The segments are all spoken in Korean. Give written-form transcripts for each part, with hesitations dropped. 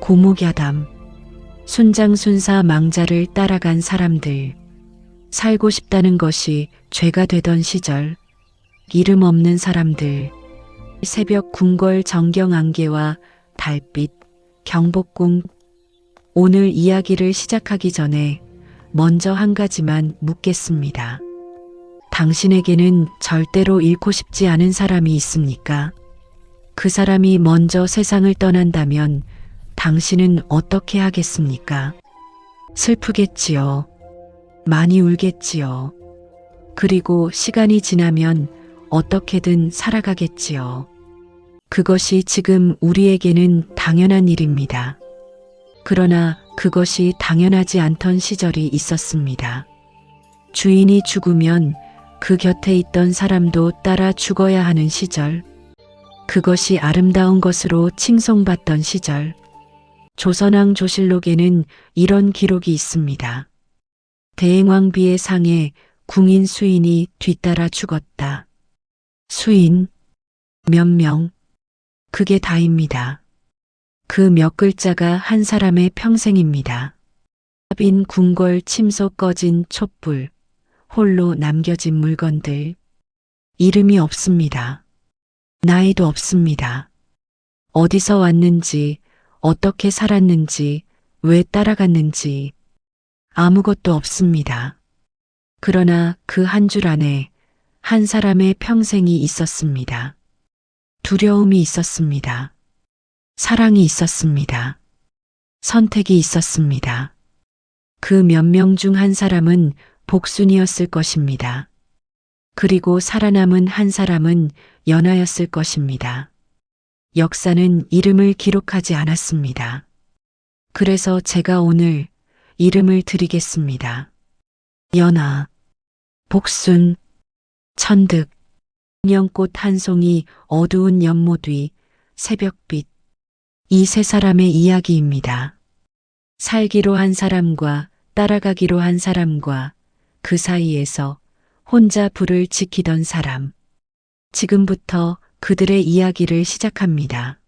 고무야담, 순장순사 망자를 따라간 사람들, 살고 싶다는 것이 죄가 되던 시절, 이름 없는 사람들, 새벽 궁궐 정경 안개와 달빛, 경복궁. 오늘 이야기를 시작하기 전에 먼저 한 가지만 묻겠습니다. 당신에게는 절대로 잃고 싶지 않은 사람이 있습니까? 그 사람이 먼저 세상을 떠난다면 당신은 어떻게 하겠습니까? 슬프겠지요. 많이 울겠지요. 그리고 시간이 지나면 어떻게든 살아가겠지요. 그것이 지금 우리에게는 당연한 일입니다. 그러나 그것이 당연하지 않던 시절이 있었습니다. 주인이 죽으면 그 곁에 있던 사람도 따라 죽어야 하는 시절, 그것이 아름다운 것으로 칭송받던 시절, 조선왕 조실록에는 이런 기록이 있습니다. 대행왕비의 상에 궁인 수인이 뒤따라 죽었다. 수인, 몇 명, 그게 다입니다. 그 몇 글자가 한 사람의 평생입니다. 빈 궁궐 침소 꺼진 촛불, 홀로 남겨진 물건들, 이름이 없습니다. 나이도 없습니다. 어디서 왔는지, 어떻게 살았는지, 왜 따라갔는지 아무것도 없습니다. 그러나 그 한 줄 안에 한 사람의 평생이 있었습니다. 두려움이 있었습니다. 사랑이 있었습니다. 선택이 있었습니다. 그 몇 명 중 한 사람은 복순이었을 것입니다. 그리고 살아남은 한 사람은 연하였을 것입니다. 역사는 이름을 기록하지 않았습니다. 그래서 제가 오늘 이름을 드리겠습니다. 연하, 복순, 천득, 영꽃 한 송이 어두운 연못 위, 새벽빛. 이 세 사람의 이야기입니다. 살기로 한 사람과 따라가기로 한 사람과 그 사이에서 혼자 불을 지키던 사람. 지금부터 그들의 이야기를 시작합니다.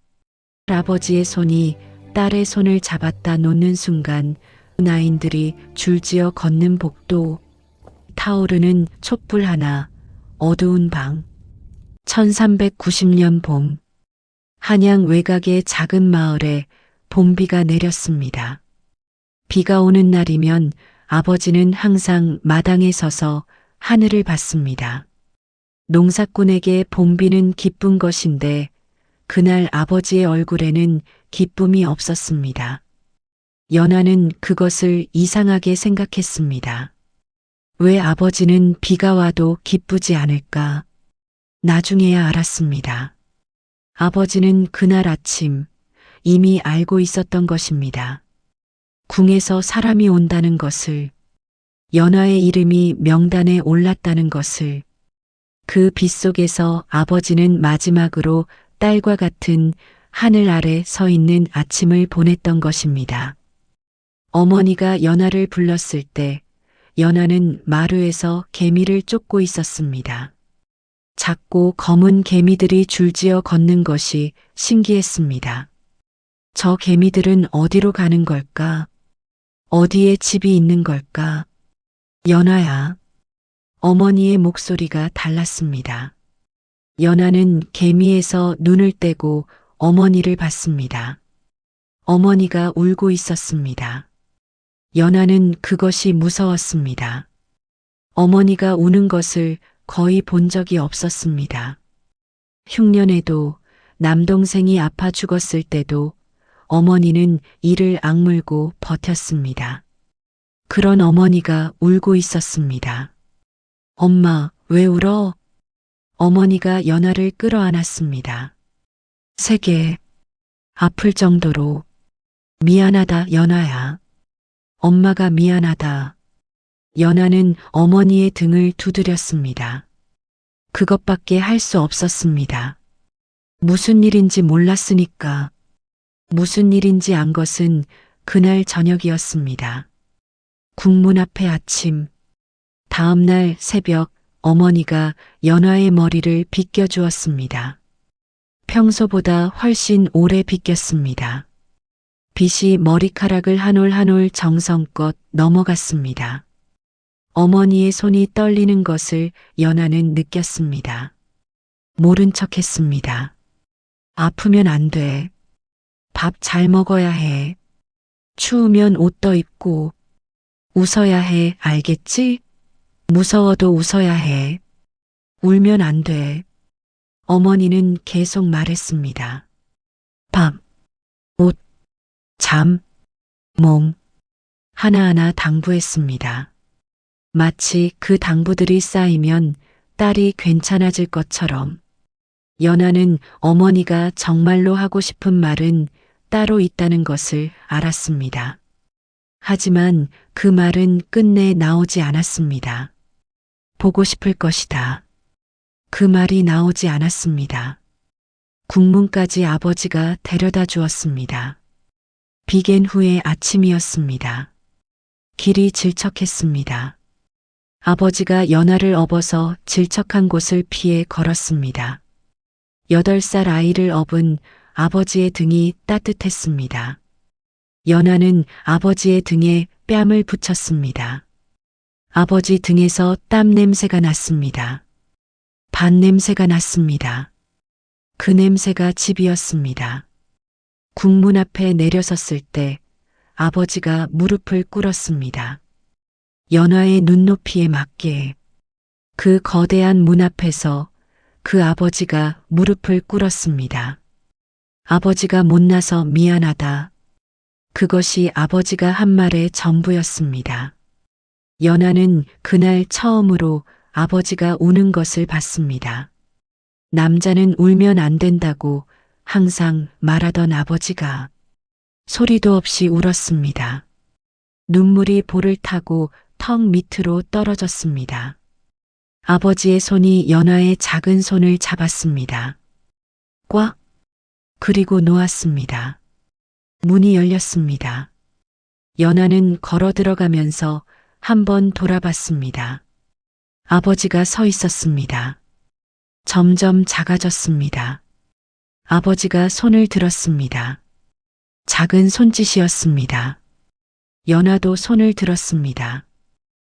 아버지의 손이 딸의 손을 잡았다 놓는 순간 나인들이 줄지어 걷는 복도, 타오르는 촛불 하나, 어두운 방. 1390년 봄, 한양 외곽의 작은 마을에 봄비가 내렸습니다. 비가 오는 날이면 아버지는 항상 마당에 서서 하늘을 봤습니다. 농사꾼에게 봄비는 기쁜 것인데 그날 아버지의 얼굴에는 기쁨이 없었습니다. 연하는 그것을 이상하게 생각했습니다. 왜 아버지는 비가 와도 기쁘지 않을까? 나중에야 알았습니다. 아버지는 그날 아침 이미 알고 있었던 것입니다. 궁에서 사람이 온다는 것을, 연하의 이름이 명단에 올랐다는 것을, 그 빗속에서 아버지는 마지막으로 딸과 같은 하늘 아래 서 있는 아침을 보냈던 것입니다. 어머니가 연하를 불렀을 때 연하는 마루에서 개미를 쫓고 있었습니다. 작고 검은 개미들이 줄지어 걷는 것이 신기했습니다. 저 개미들은 어디로 가는 걸까? 어디에 집이 있는 걸까? 연하야. 어머니의 목소리가 달랐습니다. 연하는 개미에서 눈을 떼고 어머니를 봤습니다. 어머니가 울고 있었습니다. 연하는 그것이 무서웠습니다. 어머니가 우는 것을 거의 본 적이 없었습니다. 흉년에도, 남동생이 아파 죽었을 때도 어머니는 이를 악물고 버텼습니다. 그런 어머니가 울고 있었습니다. 엄마, 왜 울어? 어머니가 연하를 끌어안았습니다. 세게, 아플 정도로. 미안하다, 연하야. 엄마가 미안하다. 연하는 어머니의 등을 두드렸습니다. 그것밖에 할 수 없었습니다. 무슨 일인지 몰랐으니까. 무슨 일인지 안 것은 그날 저녁이었습니다. 국문 앞의 아침. 다음 날 새벽 어머니가 연하의 머리를 빗겨주었습니다. 평소보다 훨씬 오래 빗겼습니다. 빛이 머리카락을 한 올 한 올 정성껏 넘어갔습니다. 어머니의 손이 떨리는 것을 연아는 느꼈습니다. 모른 척 했습니다. 아프면 안 돼. 밥 잘 먹어야 해. 추우면 옷 더 입고. 웃어야 해, 알겠지? 무서워도 웃어야 해. 울면 안 돼. 어머니는 계속 말했습니다. 밥, 옷, 잠, 몸. 하나하나 당부했습니다. 마치 그 당부들이 쌓이면 딸이 괜찮아질 것처럼. 연아는 어머니가 정말로 하고 싶은 말은 따로 있다는 것을 알았습니다. 하지만 그 말은 끝내 나오지 않았습니다. 보고 싶을 것이다. 그 말이 나오지 않았습니다. 국문까지 아버지가 데려다 주었습니다. 비갠 후의 아침이었습니다. 길이 질척했습니다. 아버지가 연아를 업어서 질척한 곳을 피해 걸었습니다. 8살 아이를 업은 아버지의 등이 따뜻했습니다. 연아는 아버지의 등에 뺨을 붙였습니다. 아버지 등에서 땀 냄새가 났습니다. 반 냄새가 났습니다. 그 냄새가 집이었습니다. 국문 앞에 내려섰을 때 아버지가 무릎을 꿇었습니다. 연아의 눈높이에 맞게 그 거대한 문 앞에서 그 아버지가 무릎을 꿇었습니다. 아버지가 못나서 미안하다. 그것이 아버지가 한 말의 전부였습니다. 연아는 그날 처음으로 아버지가 우는 것을 봤습니다. 남자는 울면 안 된다고 항상 말하던 아버지가 소리도 없이 울었습니다. 눈물이 볼을 타고 턱 밑으로 떨어졌습니다. 아버지의 손이 연아의 작은 손을 잡았습니다. 꽉! 그리고 놓았습니다. 문이 열렸습니다. 연아는 걸어 들어가면서 한번 돌아봤습니다. 아버지가 서 있었습니다. 점점 작아졌습니다. 아버지가 손을 들었습니다. 작은 손짓이었습니다. 연아도 손을 들었습니다.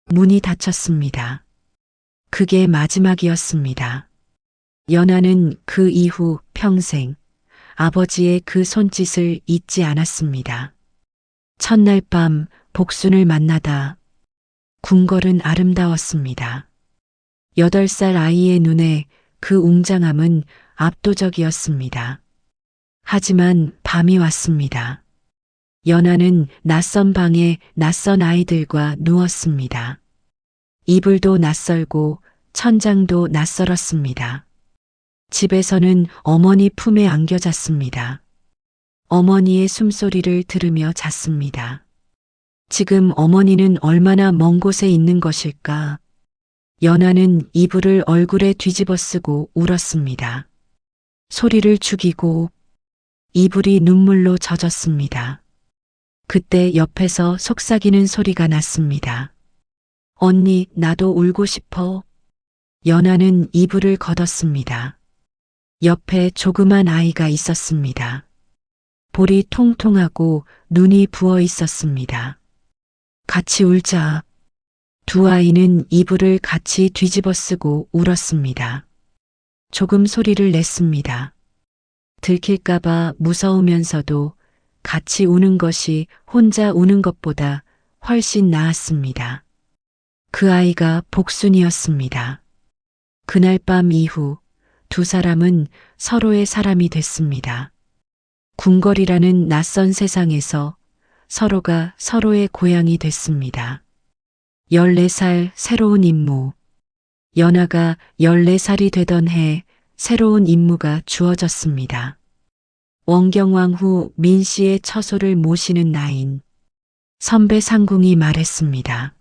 문이 닫혔습니다. 그게 마지막이었습니다. 연아는 그 이후 평생 아버지의 그 손짓을 잊지 않았습니다. 첫날 밤 복순을 만나다 궁궐은 아름다웠습니다. 8살 아이의 눈에 그 웅장함은 압도적이었습니다. 하지만 밤이 왔습니다. 연아는 낯선 방에 낯선 아이들과 누웠습니다. 이불도 낯설고 천장도 낯설었습니다. 집에서는 어머니 품에 안겨 잤습니다. 어머니의 숨소리를 들으며 잤습니다. 지금 어머니는 얼마나 먼 곳에 있는 것일까? 연아는 이불을 얼굴에 뒤집어 쓰고 울었습니다. 소리를 죽이고 이불이 눈물로 젖었습니다. 그때 옆에서 속삭이는 소리가 났습니다. 언니, 나도 울고 싶어. 연아는 이불을 걷었습니다. 옆에 조그만 아이가 있었습니다. 볼이 통통하고 눈이 부어 있었습니다. 같이 울자. 두 아이는 이불을 같이 뒤집어 쓰고 울었습니다. 조금 소리를 냈습니다. 들킬까봐 무서우면서도 같이 우는 것이 혼자 우는 것보다 훨씬 나았습니다. 그 아이가 복순이었습니다. 그날 밤 이후 두 사람은 서로의 사람이 됐습니다. 궁궐이라는 낯선 세상에서 서로가 서로의 고향이 됐습니다. 14살 새로운 임무. 연아가 14살이 되던 해 새로운 임무가 주어졌습니다. 원경왕 후 민씨의 처소를 모시는 나인. 선배 상궁이 말했습니다.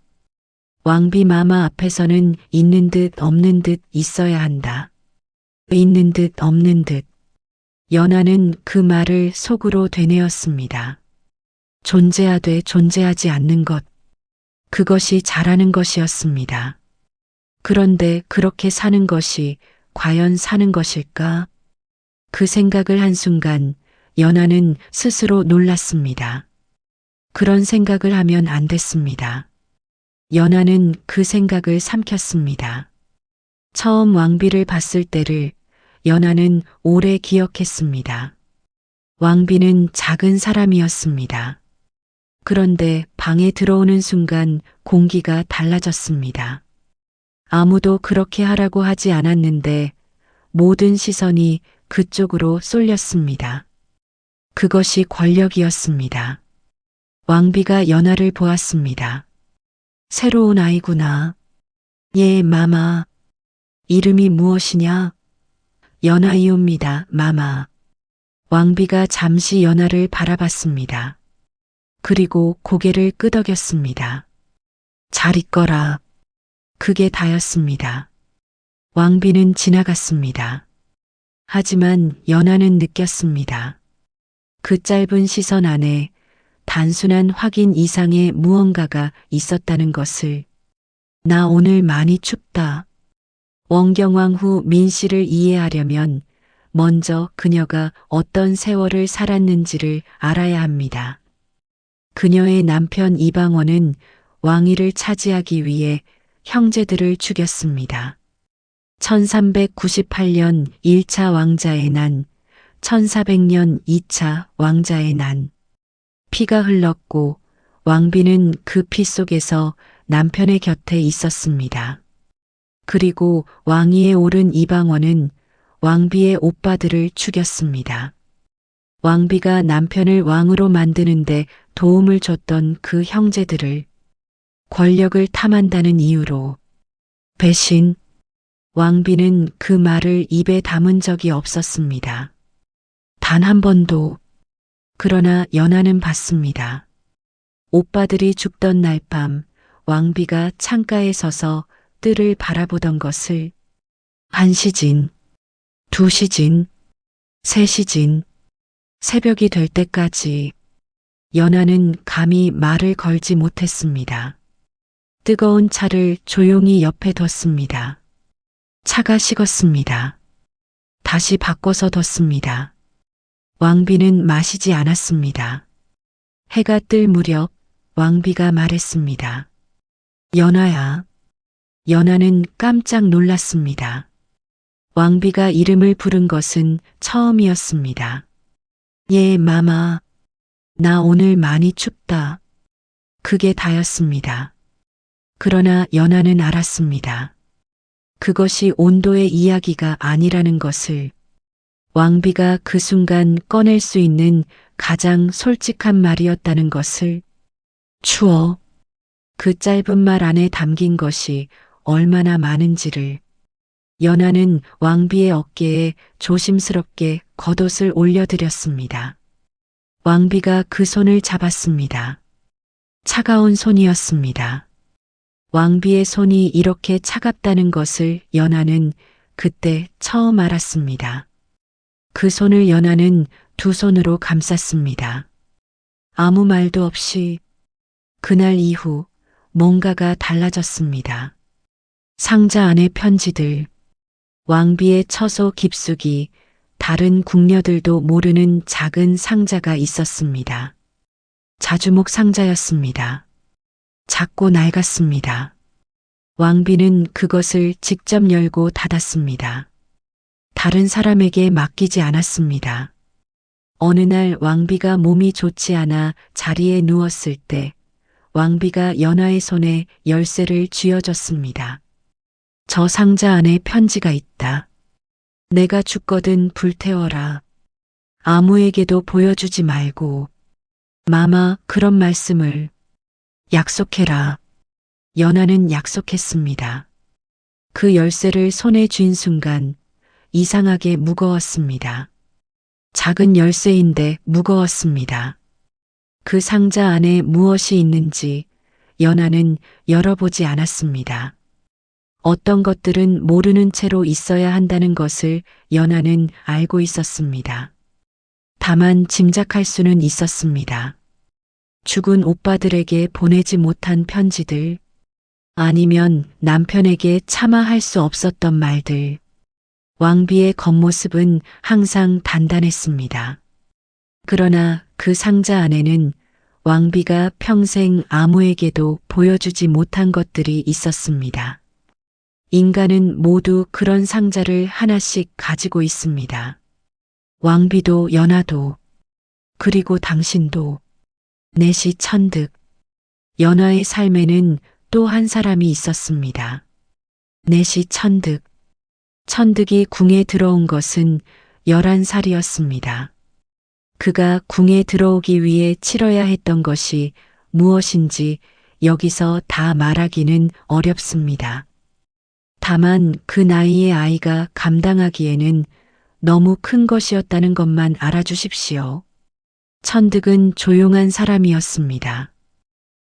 왕비마마 앞에서는 있는 듯 없는 듯 있어야 한다. 있는 듯 없는 듯. 연아는 그 말을 속으로 되뇌었습니다. 존재하되 존재하지 않는 것. 그것이 잘하는 것이었습니다. 그런데 그렇게 사는 것이 과연 사는 것일까? 그 생각을 한순간 연하는 스스로 놀랐습니다. 그런 생각을 하면 안 됐습니다. 연하는 그 생각을 삼켰습니다. 처음 왕비를 봤을 때를 연하는 오래 기억했습니다. 왕비는 작은 사람이었습니다. 그런데 방에 들어오는 순간 공기가 달라졌습니다. 아무도 그렇게 하라고 하지 않았는데 모든 시선이 그쪽으로 쏠렸습니다. 그것이 권력이었습니다. 왕비가 연하를 보았습니다. 새로운 아이구나. 예, 마마. 이름이 무엇이냐? 연하이옵니다, 마마. 왕비가 잠시 연하를 바라봤습니다. 그리고 고개를 끄덕였습니다. 잘 있거라. 그게 다였습니다. 왕비는 지나갔습니다. 하지만 연하는 느꼈습니다. 그 짧은 시선 안에 단순한 확인 이상의 무언가가 있었다는 것을. 나 오늘 많이 춥다. 원경왕 후 민씨를 이해하려면 먼저 그녀가 어떤 세월을 살았는지를 알아야 합니다. 그녀의 남편 이방원은 왕위를 차지하기 위해 형제들을 죽였습니다. 1398년 1차 왕자의 난, 1400년 2차 왕자의 난. 피가 흘렀고 왕비는 그 피 속에서 남편의 곁에 있었습니다. 그리고 왕위에 오른 이방원은 왕비의 오빠들을 죽였습니다. 왕비가 남편을 왕으로 만드는데 도움을 줬던 그 형제들을 권력을 탐한다는 이유로 배신. 왕비는 그 말을 입에 담은 적이 없었습니다. 단 한 번도. 그러나 연하는 봤습니다. 오빠들이 죽던 날 밤 왕비가 창가에 서서 뜰을 바라보던 것을. 1시진, 2시진, 3시진, 새벽이 될 때까지. 연하는 감히 말을 걸지 못했습니다. 뜨거운 차를 조용히 옆에 뒀습니다. 차가 식었습니다. 다시 바꿔서 뒀습니다. 왕비는 마시지 않았습니다. 해가 뜰 무렵 왕비가 말했습니다. 연하야. 연하는 깜짝 놀랐습니다. 왕비가 이름을 부른 것은 처음이었습니다. 예, 마마. 나 오늘 많이 춥다. 그게 다였습니다. 그러나 연하는 알았습니다. 그것이 온도의 이야기가 아니라는 것을. 왕비가 그 순간 꺼낼 수 있는 가장 솔직한 말이었다는 것을. 추워. 그 짧은 말 안에 담긴 것이 얼마나 많은지를. 연하는 왕비의 어깨에 조심스럽게 겉옷을 올려드렸습니다. 왕비가 그 손을 잡았습니다. 차가운 손이었습니다. 왕비의 손이 이렇게 차갑다는 것을 연하는 그때 처음 알았습니다. 그 손을 연하는 두 손으로 감쌌습니다. 아무 말도 없이. 그날 이후 뭔가가 달라졌습니다. 상자 안의 편지들, 왕비의 처소 깊숙이 다른 궁녀들도 모르는 작은 상자가 있었습니다. 자주목 상자였습니다. 작고 낡았습니다. 왕비는 그것을 직접 열고 닫았습니다. 다른 사람에게 맡기지 않았습니다. 어느 날 왕비가 몸이 좋지 않아 자리에 누웠을 때 왕비가 연하의 손에 열쇠를 쥐어줬습니다. 저 상자 안에 편지가 있다. 내가 죽거든 불태워라. 아무에게도 보여주지 말고. 마마, 그런 말씀을. 약속해라. 연하는 약속했습니다. 그 열쇠를 손에 쥔 순간 이상하게 무거웠습니다. 작은 열쇠인데 무거웠습니다. 그 상자 안에 무엇이 있는지 연하는 열어보지 않았습니다. 어떤 것들은 모르는 채로 있어야 한다는 것을 연하는 알고 있었습니다. 다만 짐작할 수는 있었습니다. 죽은 오빠들에게 보내지 못한 편지들, 아니면 남편에게 차마 할 수 없었던 말들. 왕비의 겉모습은 항상 단단했습니다. 그러나 그 상자 안에는 왕비가 평생 아무에게도 보여주지 못한 것들이 있었습니다. 인간은 모두 그런 상자를 하나씩 가지고 있습니다. 왕비도 연하도 그리고 당신도. 넷이 천득. 연하의 삶에는 또 한 사람이 있었습니다. 넷이 천득. 천득이 궁에 들어온 것은 11살이었습니다. 그가 궁에 들어오기 위해 치러야 했던 것이 무엇인지 여기서 다 말하기는 어렵습니다. 다만 그 나이의 아이가 감당하기에는 너무 큰 것이었다는 것만 알아주십시오. 천득은 조용한 사람이었습니다.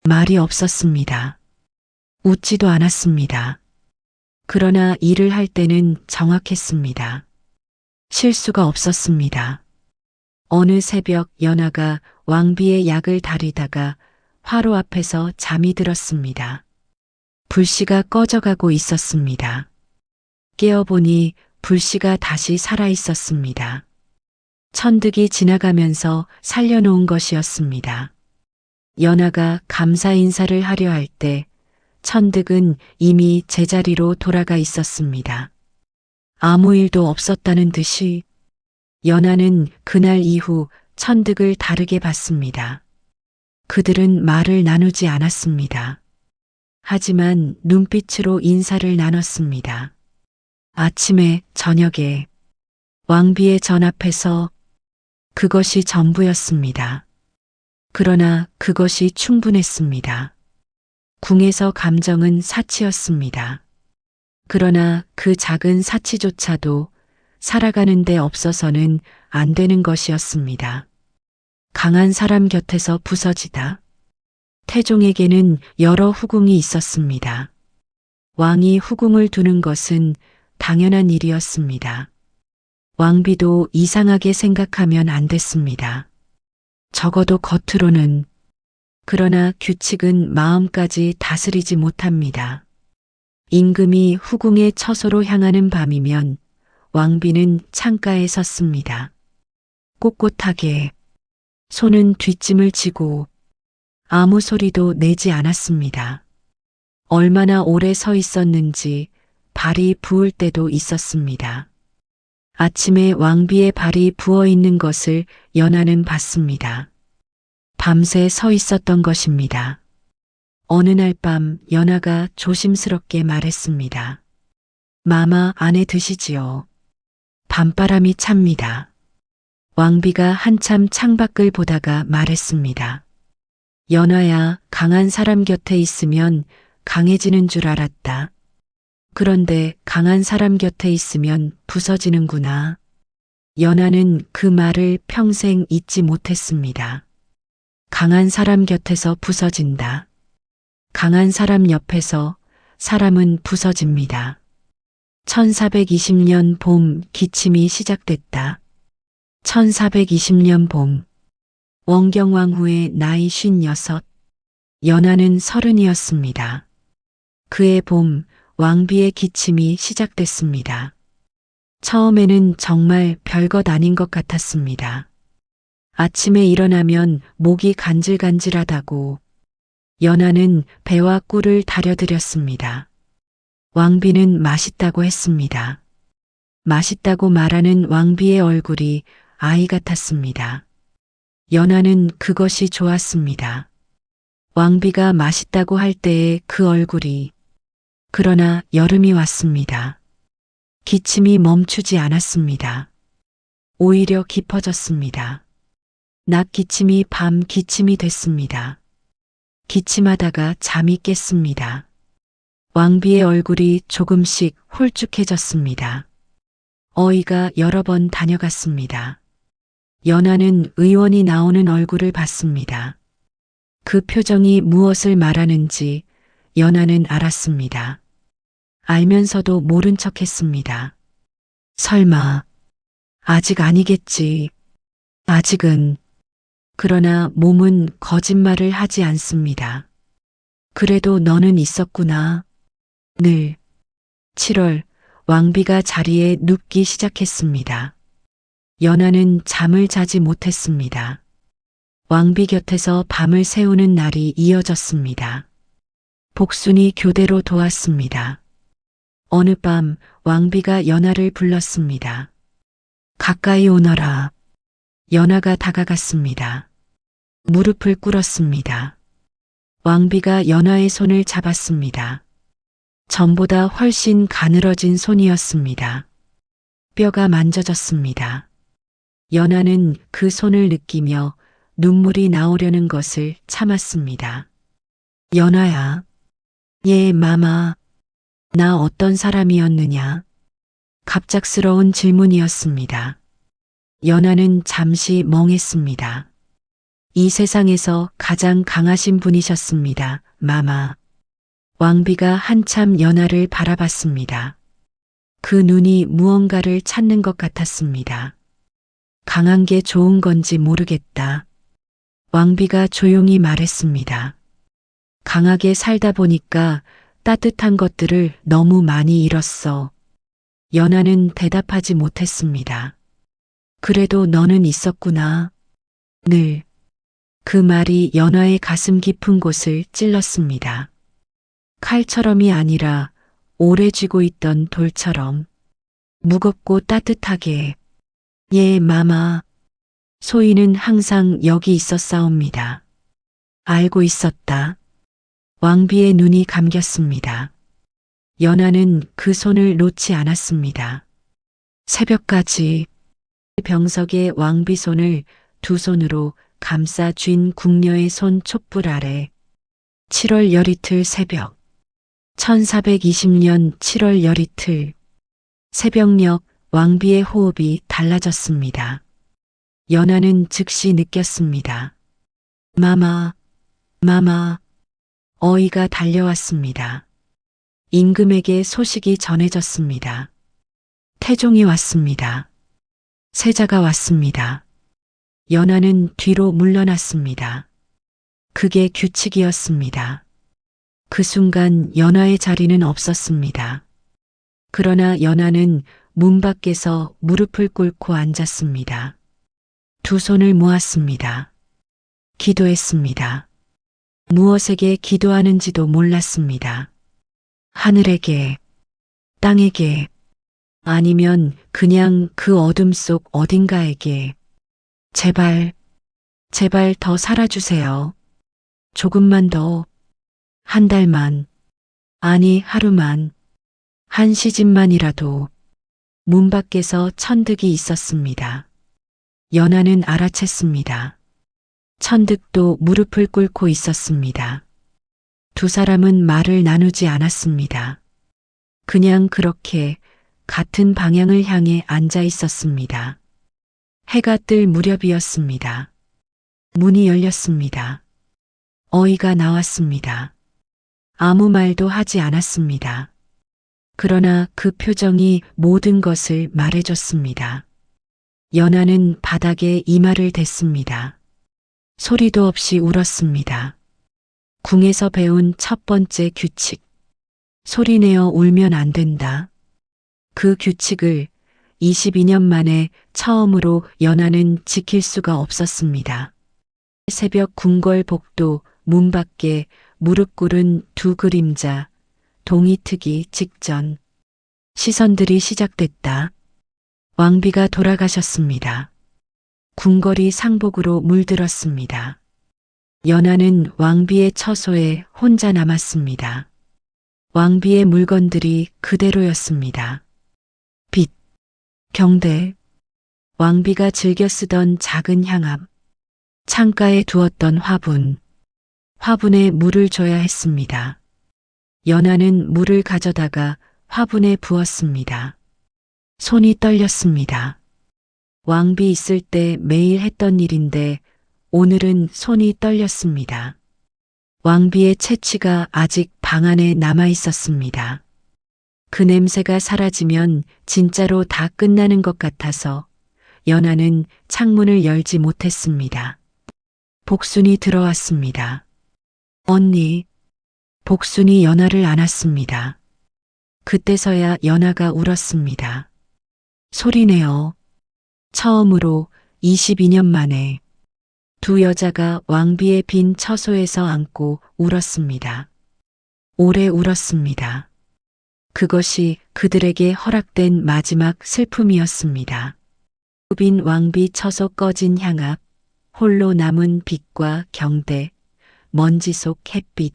말이 없었습니다. 웃지도 않았습니다. 그러나 일을 할 때는 정확했습니다. 실수가 없었습니다. 어느 새벽 연하가 왕비의 약을 다리다가 화로 앞에서 잠이 들었습니다. 불씨가 꺼져가고 있었습니다. 깨어보니 불씨가 다시 살아 있었습니다. 천득이 지나가면서 살려놓은 것이었습니다. 연하가 감사 인사를 하려 할 때 천득은 이미 제자리로 돌아가 있었습니다. 아무 일도 없었다는 듯이 연하는 그날 이후 천득을 다르게 봤습니다. 그들은 말을 나누지 않았습니다. 하지만 눈빛으로 인사를 나눴습니다. 아침에, 저녁에, 왕비의 전 앞에서 그것이 전부였습니다. 그러나 그것이 충분했습니다. 궁에서 감정은 사치였습니다. 그러나 그 작은 사치조차도 살아가는 데 없어서는 안 되는 것이었습니다. 강한 사람 곁에서 부서지다. 태종에게는 여러 후궁이 있었습니다. 왕이 후궁을 두는 것은 당연한 일이었습니다. 왕비도 이상하게 생각하면 안 됐습니다. 적어도 겉으로는. 그러나 규칙은 마음까지 다스리지 못합니다. 임금이 후궁의 처소로 향하는 밤이면 왕비는 창가에 섰습니다. 꼿꼿하게 손은 뒷짐을 지고 아무 소리도 내지 않았습니다. 얼마나 오래 서 있었는지 발이 부을 때도 있었습니다. 아침에 왕비의 발이 부어 있는 것을 연하는 봤습니다. 밤새 서 있었던 것입니다. 어느 날 밤 연하가 조심스럽게 말했습니다. 마마 안에 드시지요. 밤바람이 찹니다. 왕비가 한참 창밖을 보다가 말했습니다. 연하야, 강한 사람 곁에 있으면 강해지는 줄 알았다. 그런데 강한 사람 곁에 있으면 부서지는구나. 연하는 그 말을 평생 잊지 못했습니다. 강한 사람 곁에서 부서진다. 강한 사람 옆에서 사람은 부서집니다. 1420년 봄 기침이 시작됐다. 1420년 봄. 원경왕후의 나이 56, 연하는 30이었습니다. 그해 봄 왕비의 기침이 시작됐습니다. 처음에는 정말 별것 아닌 것 같았습니다. 아침에 일어나면 목이 간질간질하다고 연하는 배와 꿀을 다려드렸습니다. 왕비는 맛있다고 했습니다. 맛있다고 말하는 왕비의 얼굴이 아이 같았습니다. 연하는 그것이 좋았습니다. 왕비가 맛있다고 할 때의 그 얼굴이. 그러나 여름이 왔습니다. 기침이 멈추지 않았습니다. 오히려 깊어졌습니다. 낮 기침이 밤 기침이 됐습니다. 기침하다가 잠이 깼습니다. 왕비의 얼굴이 조금씩 홀쭉해졌습니다. 어이가 여러 번 다녀갔습니다. 연하는 의원이 나오는 얼굴을 봤습니다. 그 표정이 무엇을 말하는지 연하는 알았습니다. 알면서도 모른 척했습니다. 설마, 아직 아니겠지. 아직은. 그러나 몸은 거짓말을 하지 않습니다. 그래도 너는 있었구나. 늘. 7월 왕비가 자리에 눕기 시작했습니다. 연하는 잠을 자지 못했습니다. 왕비 곁에서 밤을 새우는 날이 이어졌습니다. 복순이 교대로 도왔습니다. 어느 밤 왕비가 연하를 불렀습니다. 가까이 오너라. 연하가 다가갔습니다. 무릎을 꿇었습니다. 왕비가 연하의 손을 잡았습니다. 전보다 훨씬 가늘어진 손이었습니다. 뼈가 만져졌습니다. 연하는 그 손을 느끼며 눈물이 나오려는 것을 참았습니다. 연하야. 예, 마마. 나 어떤 사람이었느냐? 갑작스러운 질문이었습니다. 연하는 잠시 멍했습니다. 이 세상에서 가장 강하신 분이셨습니다, 마마. 왕비가 한참 연하를 바라봤습니다. 그 눈이 무언가를 찾는 것 같았습니다. 강한 게 좋은 건지 모르겠다. 왕비가 조용히 말했습니다. 강하게 살다 보니까 따뜻한 것들을 너무 많이 잃었어. 연하는 대답하지 못했습니다. 그래도 너는 있었구나. 늘. 그 말이 연하의 가슴 깊은 곳을 찔렀습니다. 칼처럼이 아니라 오래 쥐고 있던 돌처럼 무겁고 따뜻하게. 예, 마마. 소희는 항상 여기 있었사옵니다. 알고 있었다. 왕비의 눈이 감겼습니다. 연하는 그 손을 놓지 않았습니다. 새벽까지 병석의 왕비 손을 두 손으로 감싸 쥔 궁녀의 손 촛불 아래 7월 열이틀 새벽 1420년 7월 열이틀 새벽녘 왕비의 호흡이 달라졌습니다. 연하는 즉시 느꼈습니다. 마마, 마마. 어이가 달려왔습니다. 임금에게 소식이 전해졌습니다. 태종이 왔습니다. 세자가 왔습니다. 연하는 뒤로 물러났습니다. 그게 규칙이었습니다. 그 순간 연하의 자리는 없었습니다. 그러나 연하는 문 밖에서 무릎을 꿇고 앉았습니다. 두 손을 모았습니다. 기도했습니다. 무엇에게 기도하는지도 몰랐습니다. 하늘에게, 땅에게, 아니면 그냥 그 어둠 속 어딘가에게. 제발, 제발 더 살아주세요. 조금만 더. 한 달만, 아니 하루만, 한 시집만이라도. 문 밖에서 천득이 있었습니다. 연하는 알아챘습니다. 천득도 무릎을 꿇고 있었습니다. 두 사람은 말을 나누지 않았습니다. 그냥 그렇게 같은 방향을 향해 앉아 있었습니다. 해가 뜰 무렵이었습니다. 문이 열렸습니다. 어이가 나왔습니다. 아무 말도 하지 않았습니다. 그러나 그 표정이 모든 것을 말해줬습니다. 연하는 바닥에 이마를 댔습니다. 소리도 없이 울었습니다. 궁에서 배운 첫 번째 규칙. 소리내어 울면 안 된다. 그 규칙을 22년 만에 처음으로 연하는 지킬 수가 없었습니다. 새벽 궁궐복도 문 밖에 무릎 꿇은 두 그림자, 동이 트기 직전. 시선들이 시작됐다. 왕비가 돌아가셨습니다. 궁궐이 상복으로 물들었습니다. 연하는 왕비의 처소에 혼자 남았습니다. 왕비의 물건들이 그대로였습니다. 빛, 경대, 왕비가 즐겨 쓰던 작은 향압, 창가에 두었던 화분, 화분에 물을 줘야 했습니다. 연하는 물을 가져다가 화분에 부었습니다. 손이 떨렸습니다. 왕비 있을 때 매일 했던 일인데 오늘은 손이 떨렸습니다. 왕비의 채취가 아직 방 안에 남아 있었습니다. 그 냄새가 사라지면 진짜로 다 끝나는 것 같아서 연하는 창문을 열지 못했습니다. 복순이 들어왔습니다. 언니. 복순이 연하를 안았습니다. 그때서야 연하가 울었습니다. 소리내어. 처음으로 22년 만에 두 여자가 왕비의 빈 처소에서 안고 울었습니다. 오래 울었습니다. 그것이 그들에게 허락된 마지막 슬픔이었습니다. 빈 왕비 처소 꺼진 향압, 홀로 남은 빛과 경대, 먼지 속 햇빛.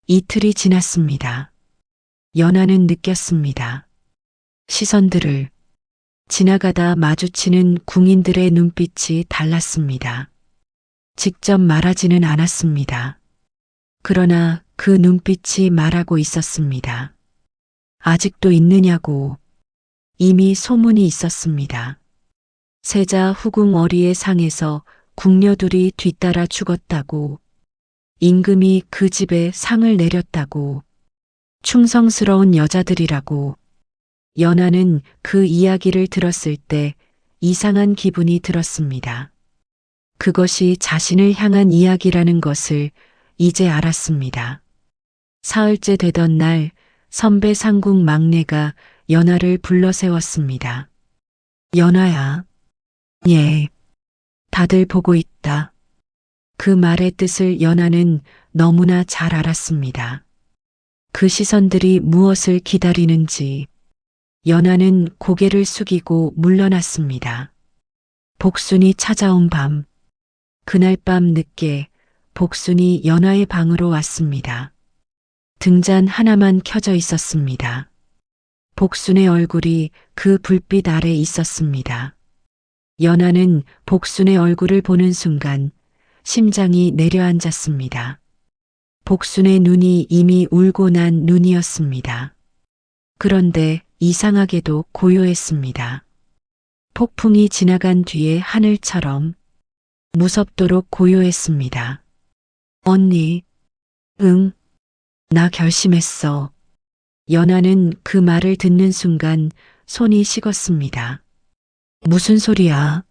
이틀이 지났습니다. 연하는 느꼈습니다. 시선들을 지나가다 마주치는 궁인들의 눈빛이 달랐습니다. 직접 말하지는 않았습니다. 그러나 그 눈빛이 말하고 있었습니다. 아직도 있느냐고. 이미 소문이 있었습니다. 세자 후궁 어리의 상에서 궁녀들이 뒤따라 죽었다고. 임금이 그 집에 상을 내렸다고. 충성스러운 여자들이라고. 연하는 그 이야기를 들었을 때 이상한 기분이 들었습니다. 그것이 자신을 향한 이야기라는 것을 이제 알았습니다. 사흘째 되던 날 선배 상궁 막내가 연하를 불러 세웠습니다. 연하야. 예. 다들 보고 있다. 그 말의 뜻을 연하는 너무나 잘 알았습니다. 그 시선들이 무엇을 기다리는지 연하는 고개를 숙이고 물러났습니다. 복순이 찾아온 밤. 그날 밤 늦게 복순이 연하의 방으로 왔습니다. 등잔 하나만 켜져 있었습니다. 복순의 얼굴이 그 불빛 아래 있었습니다. 연하는 복순의 얼굴을 보는 순간 심장이 내려앉았습니다. 복순의 눈이 이미 울고 난 눈이었습니다. 그런데 이상하게도 고요했습니다. 폭풍이 지나간 뒤의 하늘처럼 무섭도록 고요했습니다. 언니, 응, 나 결심했어. 연하는 그 말을 듣는 순간 손이 식었습니다. 무슨 소리야?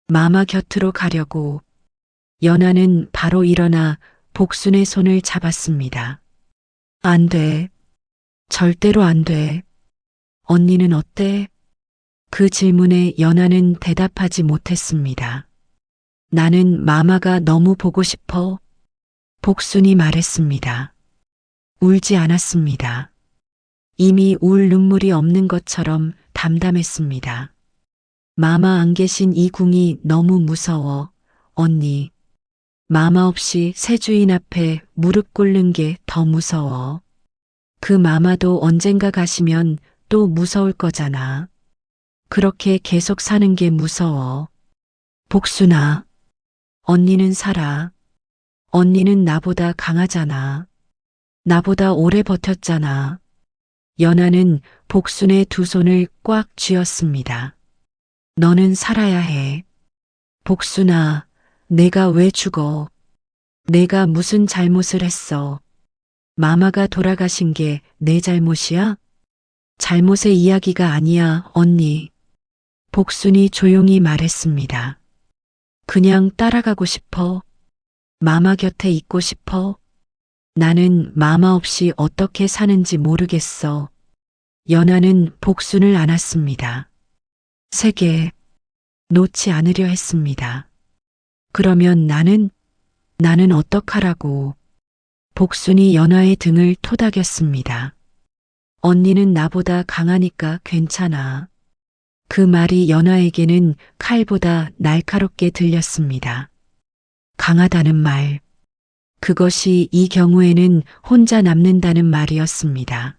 마마 곁으로 가려고. 연하는 바로 일어나 복순의 손을 잡았습니다. 안 돼. 절대로 안 돼. 언니는 어때? 그 질문에 연하는 대답하지 못했습니다. 나는 마마가 너무 보고 싶어. 복순이 말했습니다. 울지 않았습니다. 이미 울 눈물이 없는 것처럼 담담했습니다. 마마 안 계신 이 궁이 너무 무서워. 언니. 마마 없이 새 주인 앞에 무릎 꿇는 게 더 무서워. 그 마마도 언젠가 가시면 또 무서울 거잖아. 그렇게 계속 사는 게 무서워. 복순아. 언니는 살아. 언니는 나보다 강하잖아. 나보다 오래 버텼잖아. 연하는 복순의 두 손을 꽉 쥐었습니다. 너는 살아야 해. 복순아, 내가 왜 죽어? 내가 무슨 잘못을 했어? 마마가 돌아가신 게 내 잘못이야? 잘못의 이야기가 아니야, 언니. 복순이 조용히 말했습니다. 그냥 따라가고 싶어. 마마 곁에 있고 싶어. 나는 마마 없이 어떻게 사는지 모르겠어. 연하는 복순을 안았습니다. 세게 놓지 않으려 했습니다. 그러면 나는 어떡하라고. 복순이 연하의 등을 토닥였습니다. 언니는 나보다 강하니까 괜찮아. 그 말이 연하에게는 칼보다 날카롭게 들렸습니다. 강하다는 말. 그것이 이 경우에는 혼자 남는다는 말이었습니다.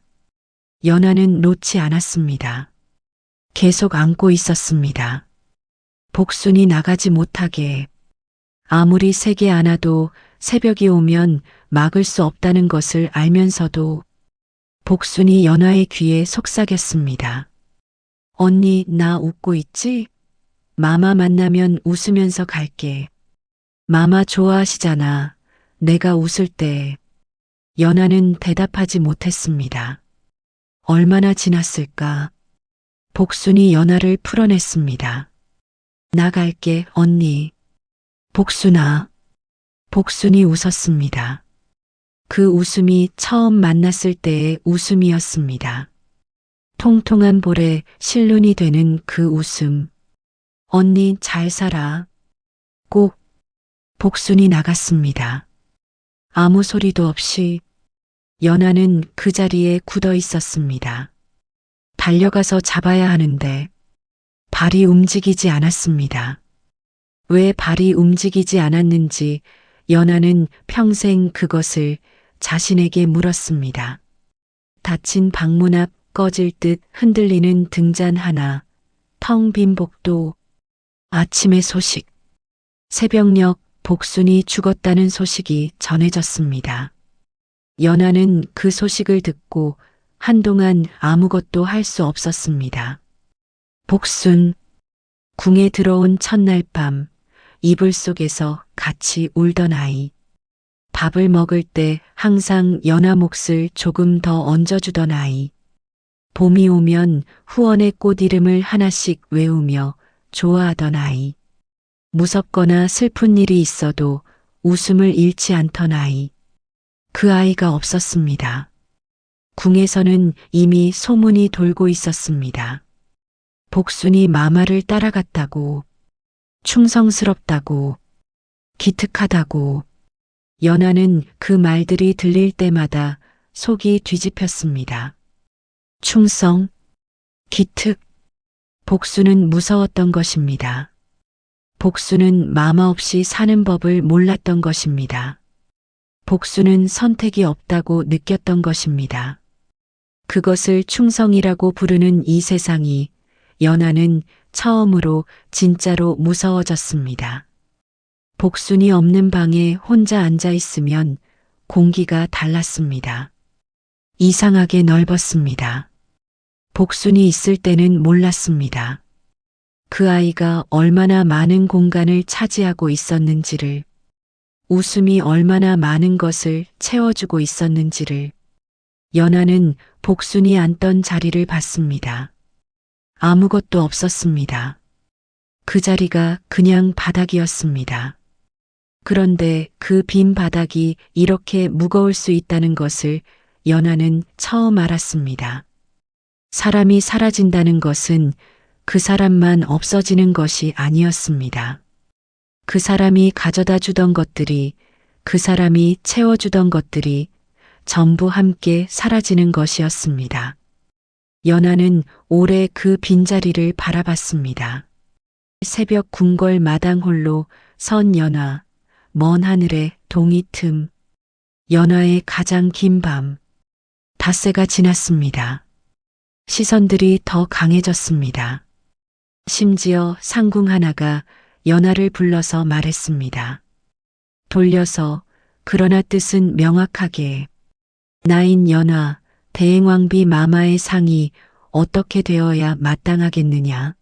연하는 놓지 않았습니다. 계속 안고 있었습니다. 복순이 나가지 못하게. 아무리 세게 안아도 새벽이 오면 막을 수 없다는 것을 알면서도 복순이 연하의 귀에 속삭였습니다. 언니, 나 웃고 있지? 마마 만나면 웃으면서 갈게. 마마 좋아하시잖아. 내가 웃을 때. 연하는 대답하지 못했습니다. 얼마나 지났을까? 복순이 연하를 풀어냈습니다. 나 갈게, 언니. 복순아. 복순이 웃었습니다. 그 웃음이 처음 만났을 때의 웃음이었습니다. 통통한 볼에 실눈이 되는 그 웃음. 언니 잘 살아. 꼭 복순이 나갔습니다. 아무 소리도 없이 연아는 그 자리에 굳어 있었습니다. 달려가서 잡아야 하는데 발이 움직이지 않았습니다. 왜 발이 움직이지 않았는지 연아는 평생 그것을 자신에게 물었습니다. 닫힌 방문 앞 꺼질 듯 흔들리는 등잔 하나, 텅 빈 복도, 아침의 소식, 새벽녘 복순이 죽었다는 소식이 전해졌습니다. 연아는 그 소식을 듣고 한동안 아무것도 할 수 없었습니다. 복순, 궁에 들어온 첫날 밤, 이불 속에서 같이 울던 아이. 밥을 먹을 때 항상 연아 몫을 조금 더 얹어주던 아이. 봄이 오면 후원의 꽃 이름을 하나씩 외우며 좋아하던 아이. 무섭거나 슬픈 일이 있어도 웃음을 잃지 않던 아이. 그 아이가 없었습니다. 궁에서는 이미 소문이 돌고 있었습니다. 복순이 마마를 따라갔다고, 충성스럽다고, 기특하다고. 연아는 그 말들이 들릴 때마다 속이 뒤집혔습니다. 충성, 기특, 복수는 무서웠던 것입니다. 복수는 마마 없이 사는 법을 몰랐던 것입니다. 복수는 선택이 없다고 느꼈던 것입니다. 그것을 충성이라고 부르는 이 세상이 연아는 처음으로 진짜로 무서워졌습니다. 복순이 없는 방에 혼자 앉아 있으면 공기가 달랐습니다. 이상하게 넓었습니다. 복순이 있을 때는 몰랐습니다. 그 아이가 얼마나 많은 공간을 차지하고 있었는지를, 웃음이 얼마나 많은 것을 채워주고 있었는지를. 연아는 복순이 앉던 자리를 봤습니다. 아무것도 없었습니다. 그 자리가 그냥 바닥이었습니다. 그런데 그 빈 바닥이 이렇게 무거울 수 있다는 것을 연아는 처음 알았습니다. 사람이 사라진다는 것은 그 사람만 없어지는 것이 아니었습니다. 그 사람이 가져다 주던 것들이, 그 사람이 채워주던 것들이 전부 함께 사라지는 것이었습니다. 연아는 오래 그 빈자리를 바라봤습니다. 새벽 궁궐 마당 홀로 선 연아, 먼 하늘의 동이 틈, 연아의 가장 긴 밤, 닷새가 지났습니다. 시선들이 더 강해졌습니다. 심지어 상궁 하나가 연아를 불러서 말했습니다. 돌려서, 그러나 뜻은 명확하게. 나인 연아, 대행왕비 마마의 상이 어떻게 되어야 마땅하겠느냐.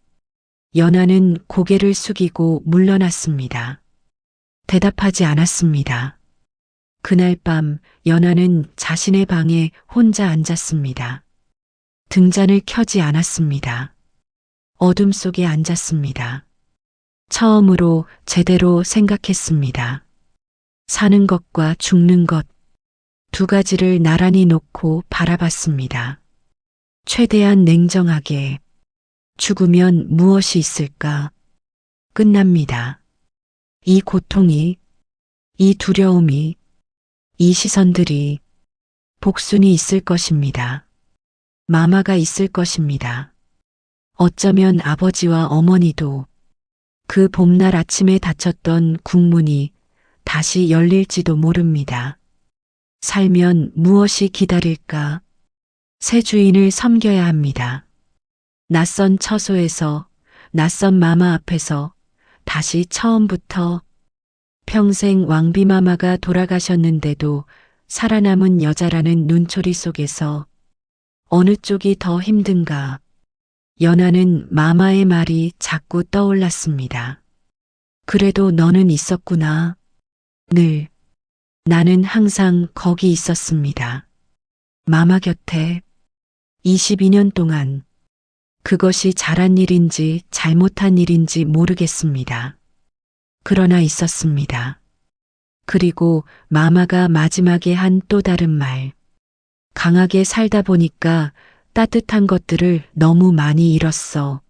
연아는 고개를 숙이고 물러났습니다. 대답하지 않았습니다. 그날 밤 연아는 자신의 방에 혼자 앉았습니다. 등잔을 켜지 않았습니다. 어둠 속에 앉았습니다. 처음으로 제대로 생각했습니다. 사는 것과 죽는 것, 두 가지를 나란히 놓고 바라봤습니다. 최대한 냉정하게. 죽으면 무엇이 있을까? 끝납니다. 이 고통이, 이 두려움이, 이 시선들이, 복순이 있을 것입니다. 마마가 있을 것입니다. 어쩌면 아버지와 어머니도. 그 봄날 아침에 닫혔던 궁문이 다시 열릴지도 모릅니다. 살면 무엇이 기다릴까? 새 주인을 섬겨야 합니다. 낯선 처소에서, 낯선 마마 앞에서 다시 처음부터. 평생 왕비마마가 돌아가셨는데도 살아남은 여자라는 눈초리 속에서 어느 쪽이 더 힘든가? 연아는 마마의 말이 자꾸 떠올랐습니다. 그래도 너는 있었구나. 늘. 나는 항상 거기 있었습니다. 마마 곁에. 22년 동안. 그것이 잘한 일인지 잘못한 일인지 모르겠습니다. 그러나 있었습니다. 그리고 마마가 마지막에 한 또 다른 말. 강하게 살다 보니까 따뜻한 것들을 너무 많이 잃었어.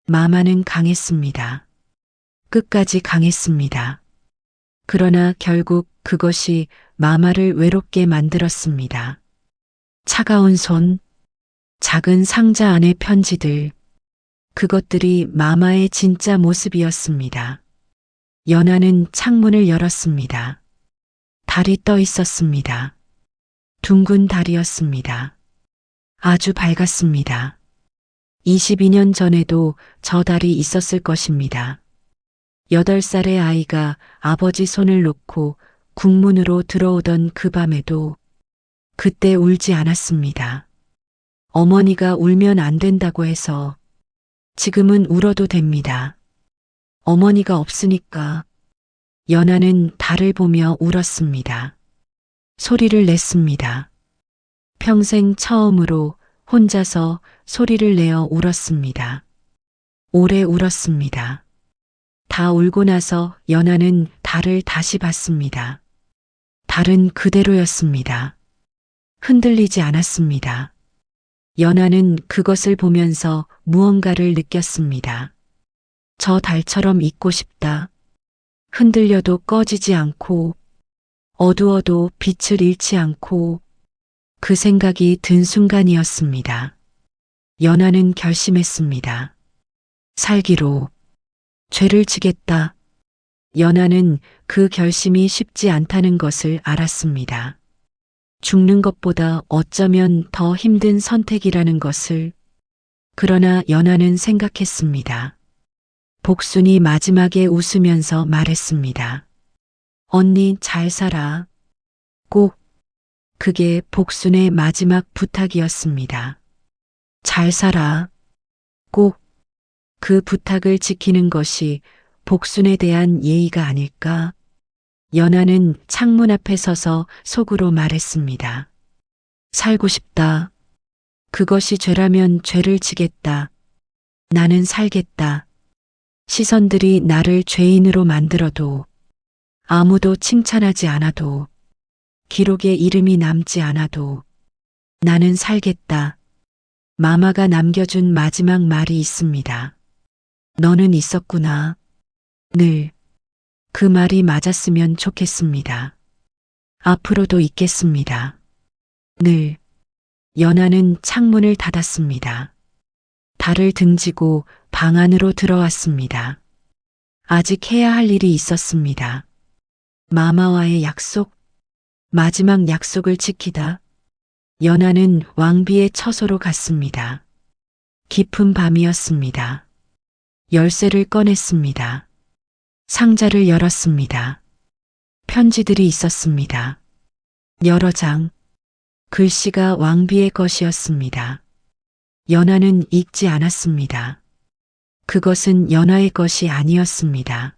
마마는 강했습니다. 끝까지 강했습니다. 그러나 결국 그것이 마마를 외롭게 만들었습니다. 차가운 손, 작은 상자 안의 편지들, 그것들이 마마의 진짜 모습이었습니다. 연하는 창문을 열었습니다. 달이 떠 있었습니다. 둥근 달이었습니다. 아주 밝았습니다. 22년 전에도 저 달이 있었을 것입니다. 8살의 아이가 아버지 손을 놓고 국문으로 들어오던 그 밤에도 그때 울지 않았습니다. 어머니가 울면 안 된다고 해서 지금은 울어도 됩니다. 어머니가 없으니까. 연하는 달을 보며 울었습니다. 소리를 냈습니다. 평생 처음으로 혼자서 소리를 내어 울었습니다. 오래 울었습니다. 다 울고 나서 연하는 달을 다시 봤습니다. 달은 그대로였습니다. 흔들리지 않았습니다. 연하는 그것을 보면서 무언가를 느꼈습니다. 저 달처럼 있고 싶다. 흔들려도 꺼지지 않고 어두워도 빛을 잃지 않고 그 생각이 든 순간이었습니다. 연하는 결심했습니다. 살기로 죄를 지겠다. 연하는 그 결심이 쉽지 않다는 것을 알았습니다. 죽는 것보다 어쩌면 더 힘든 선택이라는 것을. 그러나 연하는 생각했습니다. 복순이 마지막에 웃으면서 말했습니다. 언니 잘 살아. 꼭. 그게 복순의 마지막 부탁이었습니다. 잘 살아. 꼭. 그 부탁을 지키는 것이 복순에 대한 예의가 아닐까? 연하는 창문 앞에 서서 속으로 말했습니다. 살고 싶다. 그것이 죄라면 죄를 지겠다. 나는 살겠다. 시선들이 나를 죄인으로 만들어도, 아무도 칭찬하지 않아도, 기록에 이름이 남지 않아도 나는 살겠다. 마마가 남겨준 마지막 말이 있습니다. 너는 있었구나. 늘. 그 말이 맞았으면 좋겠습니다. 앞으로도 있겠습니다. 늘. 연하는 창문을 닫았습니다. 달을 등지고 방 안으로 들어왔습니다. 아직 해야 할 일이 있었습니다. 마마와의 약속, 마지막 약속을 지키다. 연하는 왕비의 처소로 갔습니다. 깊은 밤이었습니다. 열쇠를 꺼냈습니다. 상자를 열었습니다. 편지들이 있었습니다. 여러 장. 글씨가 왕비의 것이었습니다. 연하는 읽지 않았습니다. 그것은 연하의 것이 아니었습니다.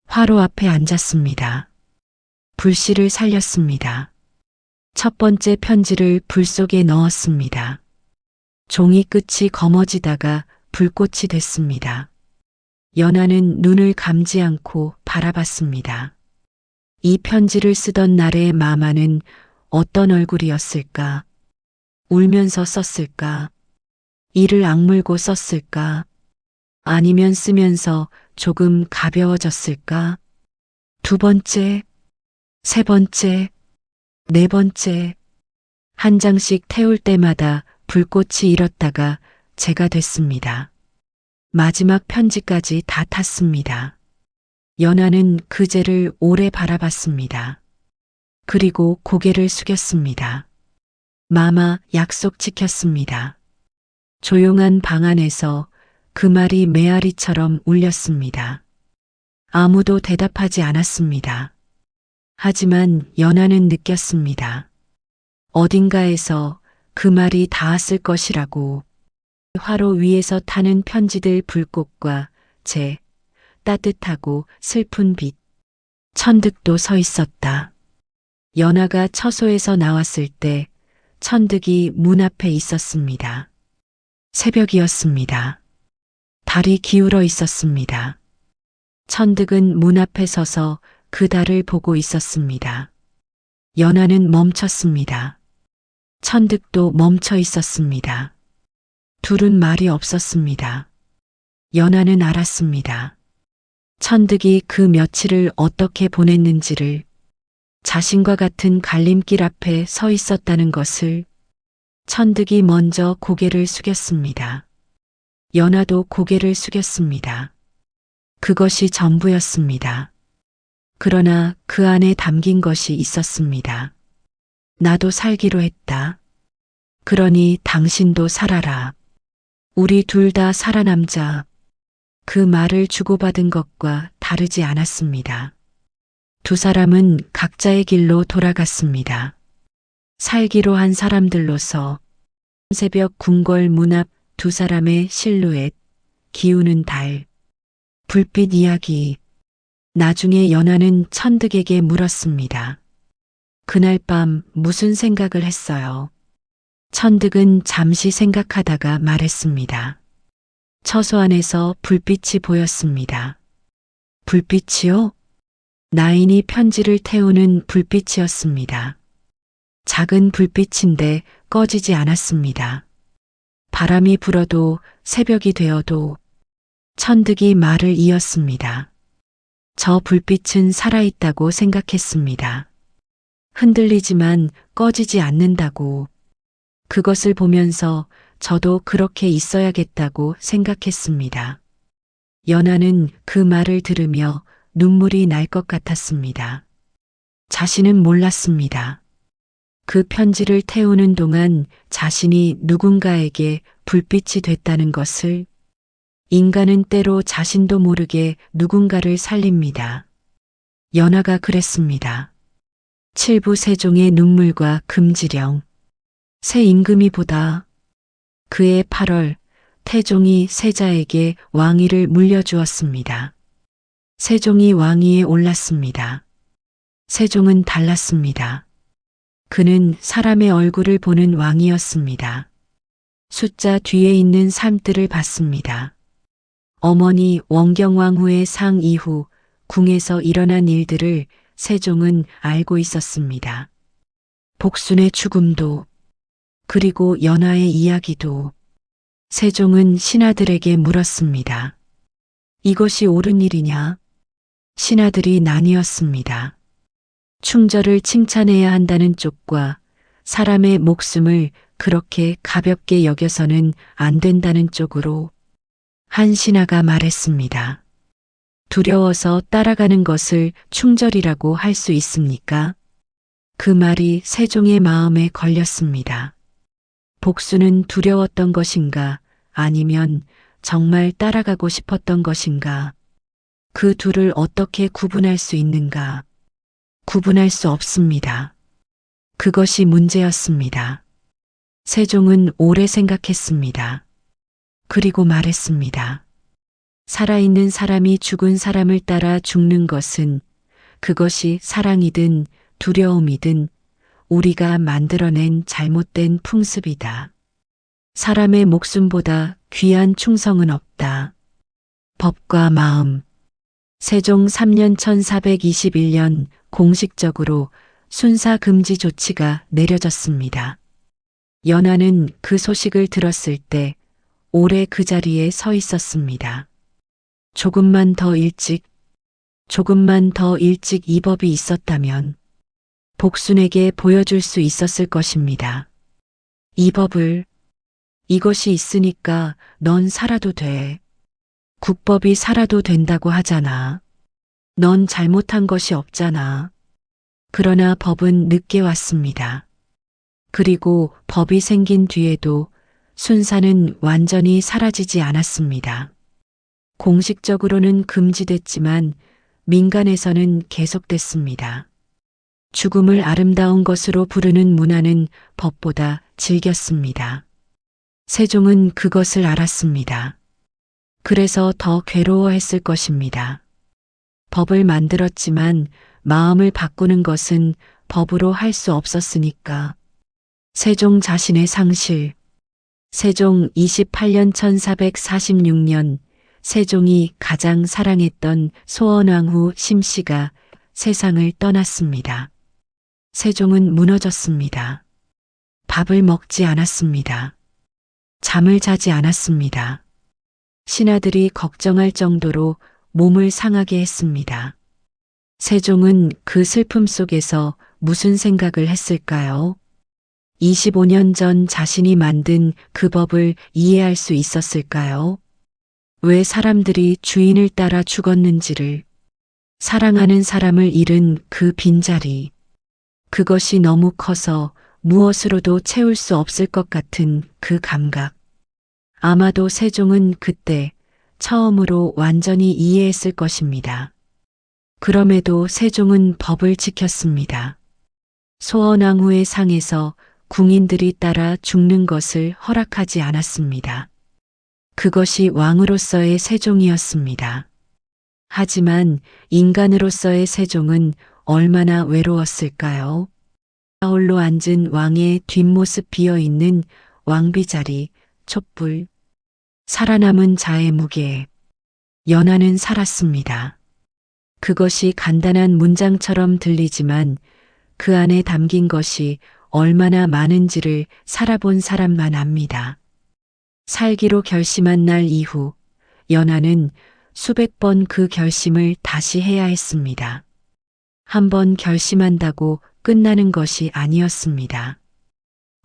화로 앞에 앉았습니다. 불씨를 살렸습니다. 첫 번째 편지를 불 속에 넣었습니다. 종이 끝이 검어지다가 불꽃이 됐습니다. 연하는 눈을 감지 않고 바라봤습니다. 이 편지를 쓰던 날의 마마는 어떤 얼굴이었을까? 울면서 썼을까? 이를 악물고 썼을까? 아니면 쓰면서 조금 가벼워졌을까? 두 번째, 세 번째, 네 번째. 한 장씩 태울 때마다 불꽃이 일었다가 재가 됐습니다. 마지막 편지까지 다 탔습니다. 연하는 그 재를 오래 바라봤습니다. 그리고 고개를 숙였습니다. 마마 약속 지켰습니다. 조용한 방 안에서 그 말이 메아리처럼 울렸습니다. 아무도 대답하지 않았습니다. 하지만 연하는 느꼈습니다. 어딘가에서 그 말이 닿았을 것이라고. 화로 위에서 타는 편지들 불꽃과 재, 따뜻하고 슬픈 빛. 천득도 서 있었다. 연하가 처소에서 나왔을 때 천득이 문 앞에 있었습니다. 새벽이었습니다. 달이 기울어 있었습니다. 천득은 문 앞에 서서 그 달을 보고 있었습니다. 연하는 멈췄습니다. 천득도 멈춰 있었습니다. 둘은 말이 없었습니다. 연하는 알았습니다. 천득이 그 며칠을 어떻게 보냈는지를, 자신과 같은 갈림길 앞에 서 있었다는 것을. 천득이 먼저 고개를 숙였습니다. 연하도 고개를 숙였습니다. 그것이 전부였습니다. 그러나 그 안에 담긴 것이 있었습니다. 나도 살기로 했다. 그러니 당신도 살아라. 우리 둘 다 살아남자. 그 말을 주고받은 것과 다르지 않았습니다. 두 사람은 각자의 길로 돌아갔습니다. 살기로 한 사람들로서. 새벽 궁궐 문 앞 두 사람의 실루엣, 기우는 달, 불빛 이야기. 나중에 연하는 천득에게 물었습니다. 그날 밤 무슨 생각을 했어요? 천득은 잠시 생각하다가 말했습니다. 처소 안에서 불빛이 보였습니다. 불빛이요? 나인이 편지를 태우는 불빛이었습니다. 작은 불빛인데 꺼지지 않았습니다. 바람이 불어도 새벽이 되어도. 천득이 말을 이었습니다. 저 불빛은 살아있다고 생각했습니다. 흔들리지만 꺼지지 않는다고. 그것을 보면서 저도 그렇게 있어야겠다고 생각했습니다. 연하는 그 말을 들으며 눈물이 날 것 같았습니다. 자신은 몰랐습니다. 그 편지를 태우는 동안 자신이 누군가에게 불빛이 됐다는 것을. 인간은 때로 자신도 모르게 누군가를 살립니다. 연하가 그랬습니다. 칠부 세종의 눈물과 금지령. 새 임금이 보다. 그해 8월 태종이 세자에게 왕위를 물려주었습니다. 세종이 왕위에 올랐습니다. 세종은 달랐습니다. 그는 사람의 얼굴을 보는 왕이었습니다. 숫자 뒤에 있는 삶들을 봤습니다. 어머니 원경왕후의 상 이후 궁에서 일어난 일들을 세종은 알고 있었습니다. 복순의 죽음도, 그리고 연하의 이야기도. 세종은 신하들에게 물었습니다. 이것이 옳은 일이냐? 신하들이 나뉘었습니다. 충절을 칭찬해야 한다는 쪽과 사람의 목숨을 그렇게 가볍게 여겨서는 안 된다는 쪽으로. 한 신하가 말했습니다. 두려워서 따라가는 것을 충절이라고 할 수 있습니까? 그 말이 세종의 마음에 걸렸습니다. 복수는 두려웠던 것인가, 아니면 정말 따라가고 싶었던 것인가? 그 둘을 어떻게 구분할 수 있는가? 구분할 수 없습니다. 그것이 문제였습니다. 세종은 오래 생각했습니다. 그리고 말했습니다. 살아있는 사람이 죽은 사람을 따라 죽는 것은, 그것이 사랑이든 두려움이든 우리가 만들어낸 잘못된 풍습이다. 사람의 목숨보다 귀한 충성은 없다. 법과 마음. 세종 3년 1421년 공식적으로 순사 금지 조치가 내려졌습니다. 연하는 그 소식을 들었을 때 오래 그 자리에 서 있었습니다. 조금만 더 일찍 이 법이 있었다면 복순에게 보여줄 수 있었을 것입니다. 이 법을. 이것이 있으니까 넌 살아도 돼. 국법이 살아도 된다고 하잖아. 넌 잘못한 것이 없잖아. 그러나 법은 늦게 왔습니다. 그리고 법이 생긴 뒤에도 순사는 완전히 사라지지 않았습니다. 공식적으로는 금지됐지만 민간에서는 계속됐습니다. 죽음을 아름다운 것으로 부르는 문화는 법보다 질겼습니다. 세종은 그것을 알았습니다. 그래서 더 괴로워했을 것입니다. 법을 만들었지만 마음을 바꾸는 것은 법으로 할 수 없었으니까. 세종 자신의 상실. 세종 28년 1446년 세종이 가장 사랑했던 소원왕후 심씨가 세상을 떠났습니다. 세종은 무너졌습니다. 밥을 먹지 않았습니다. 잠을 자지 않았습니다. 신하들이 걱정할 정도로 몸을 상하게 했습니다. 세종은 그 슬픔 속에서 무슨 생각을 했을까요? 25년 전 자신이 만든 그 법을 이해할 수 있었을까요? 왜 사람들이 주인을 따라 죽었는지를, 사랑하는 사람을 잃은 그 빈자리, 그것이 너무 커서 무엇으로도 채울 수 없을 것 같은 그 감각. 아마도 세종은 그때 처음으로 완전히 이해했을 것입니다. 그럼에도 세종은 법을 지켰습니다. 소원왕후의 상에서 궁인들이 따라 죽는 것을 허락하지 않았습니다. 그것이 왕으로서의 세종이었습니다. 하지만 인간으로서의 세종은 얼마나 외로웠을까요? 홀로 앉은 왕의 뒷모습 비어있는 왕비자리, 촛불, 살아남은 자의 무게, 연하는 살았습니다. 그것이 간단한 문장처럼 들리지만 그 안에 담긴 것이 얼마나 많은지를 살아본 사람만 압니다. 살기로 결심한 날 이후 연하는 수백 번 그 결심을 다시 해야 했습니다. 한 번 결심한다고 끝나는 것이 아니었습니다.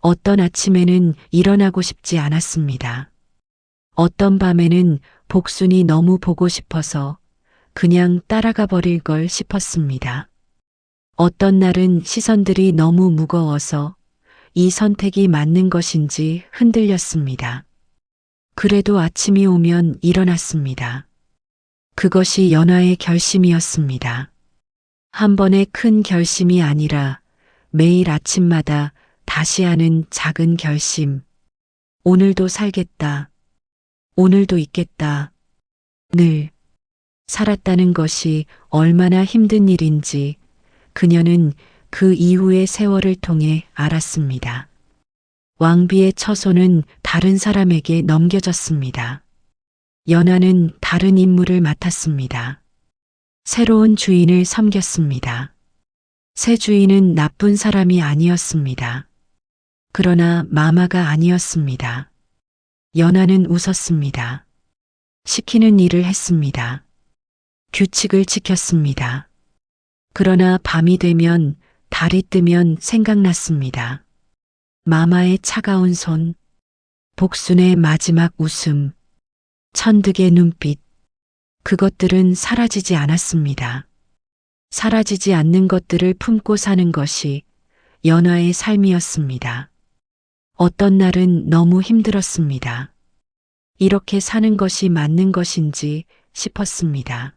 어떤 아침에는 일어나고 싶지 않았습니다. 어떤 밤에는 복순이 너무 보고 싶어서 그냥 따라가 버릴 걸 싶었습니다. 어떤 날은 시선들이 너무 무거워서 이 선택이 맞는 것인지 흔들렸습니다. 그래도 아침이 오면 일어났습니다. 그것이 연하의 결심이었습니다. 한 번의 큰 결심이 아니라 매일 아침마다 다시 하는 작은 결심. 오늘도 살겠다. 오늘도 있겠다. 늘 살았다는 것이 얼마나 힘든 일인지 그녀는 그 이후의 세월을 통해 알았습니다. 왕비의 처소는 다른 사람에게 넘겨졌습니다. 연하는 다른 임무를 맡았습니다. 새로운 주인을 섬겼습니다. 새 주인은 나쁜 사람이 아니었습니다. 그러나 마마가 아니었습니다. 연하는 웃었습니다. 시키는 일을 했습니다. 규칙을 지켰습니다. 그러나 밤이 되면 달이 뜨면 생각났습니다. 마마의 차가운 손, 복순의 마지막 웃음, 천득의 눈빛, 그것들은 사라지지 않았습니다. 사라지지 않는 것들을 품고 사는 것이 연하의 삶이었습니다. 어떤 날은 너무 힘들었습니다. 이렇게 사는 것이 맞는 것인지 싶었습니다.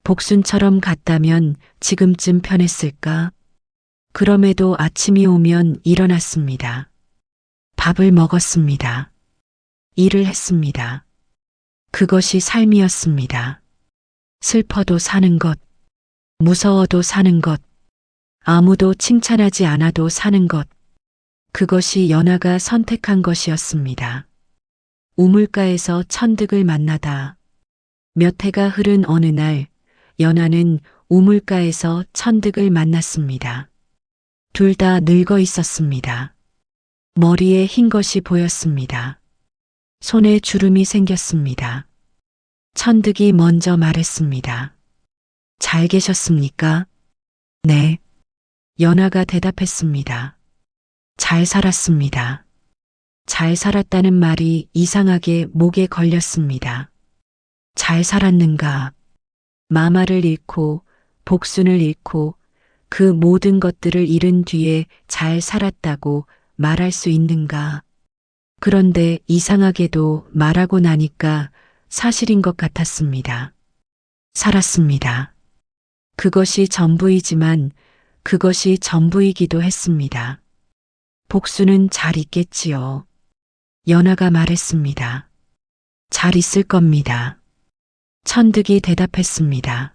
복순처럼 갔다면 지금쯤 편했을까? 그럼에도 아침이 오면 일어났습니다. 밥을 먹었습니다. 일을 했습니다. 그것이 삶이었습니다. 슬퍼도 사는 것, 무서워도 사는 것, 아무도 칭찬하지 않아도 사는 것, 그것이 연하가 선택한 것이었습니다. 우물가에서 천득을 만나다. 몇 해가 흐른 어느 날, 연하는 우물가에서 천득을 만났습니다. 둘 다 늙어 있었습니다. 머리에 흰 것이 보였습니다. 손에 주름이 생겼습니다. 천득이 먼저 말했습니다. 잘 계셨습니까? 네. 연하가 대답했습니다. 잘 살았습니다. 잘 살았다는 말이 이상하게 목에 걸렸습니다. 잘 살았는가? 마마를 잃고 복순을 잃고 그 모든 것들을 잃은 뒤에 잘 살았다고 말할 수 있는가? 그런데 이상하게도 말하고 나니까 사실인 것 같았습니다. 살았습니다. 그것이 전부이지만 그것이 전부이기도 했습니다. 복수는 잘 있겠지요. 연하가 말했습니다. 잘 있을 겁니다. 천득이 대답했습니다.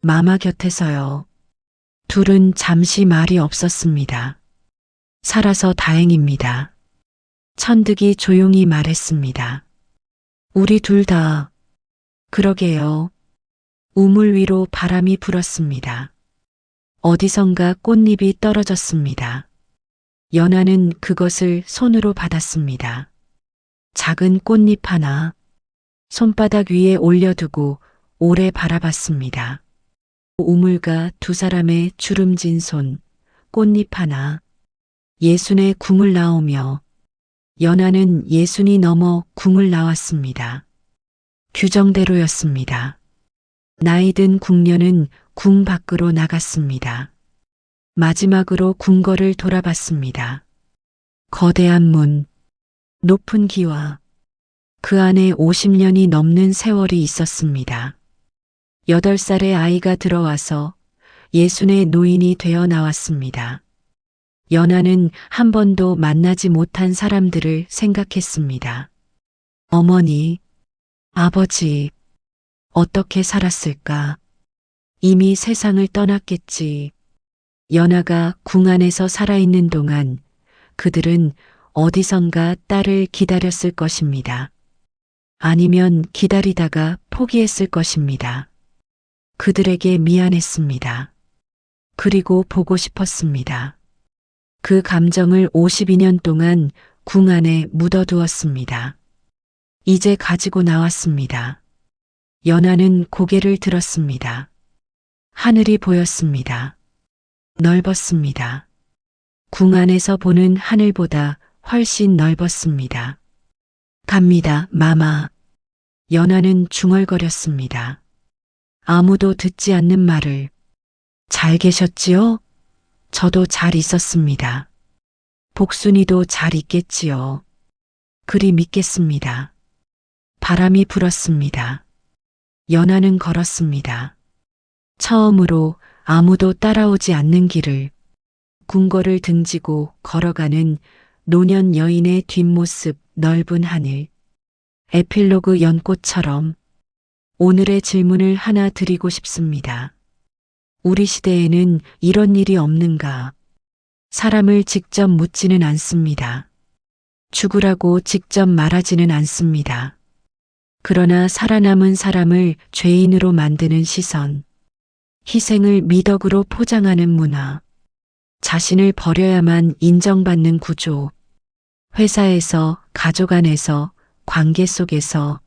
마마 곁에서요. 둘은 잠시 말이 없었습니다. 살아서 다행입니다. 천득이 조용히 말했습니다. 우리 둘 다. 그러게요. 우물 위로 바람이 불었습니다. 어디선가 꽃잎이 떨어졌습니다. 연하는 그것을 손으로 받았습니다. 작은 꽃잎 하나. 손바닥 위에 올려두고 오래 바라봤습니다. 우물가 두 사람의 주름진 손, 꽃잎 하나, 예순의 궁을 나오며 연하는 예순이 넘어 궁을 나왔습니다. 규정대로였습니다. 나이든 궁녀는 궁 밖으로 나갔습니다. 마지막으로 궁궐을 돌아봤습니다. 거대한 문, 높은 기와 그 안에 50년이 넘는 세월이 있었습니다. 8살의 아이가 들어와서 예순의 노인이 되어 나왔습니다. 연하는 한 번도 만나지 못한 사람들을 생각했습니다. 어머니, 아버지, 어떻게 살았을까? 이미 세상을 떠났겠지. 연하가 궁 안에서 살아있는 동안 그들은 어디선가 딸을 기다렸을 것입니다. 아니면 기다리다가 포기했을 것입니다. 그들에게 미안했습니다. 그리고 보고 싶었습니다. 그 감정을 52년 동안 궁 안에 묻어두었습니다. 이제 가지고 나왔습니다. 연하는 고개를 들었습니다. 하늘이 보였습니다. 넓었습니다. 궁 안에서 보는 하늘보다 훨씬 넓었습니다. 갑니다, 마마. 연하는 중얼거렸습니다. 아무도 듣지 않는 말을. 잘 계셨지요? 저도 잘 있었습니다. 복순이도 잘 있겠지요. 그리 믿겠습니다. 바람이 불었습니다. 연하는 걸었습니다. 처음으로 아무도 따라오지 않는 길을, 궁궐을 등지고 걸어가는 노년 여인의 뒷모습, 넓은 하늘. 에필로그 연꽃처럼. 오늘의 질문을 하나 드리고 싶습니다. 우리 시대에는 이런 일이 없는가? 사람을 직접 묻지는 않습니다. 죽으라고 직접 말하지는 않습니다. 그러나 살아남은 사람을 죄인으로 만드는 시선, 희생을 미덕으로 포장하는 문화, 자신을 버려야만 인정받는 구조, 회사에서, 가족 안에서, 관계 속에서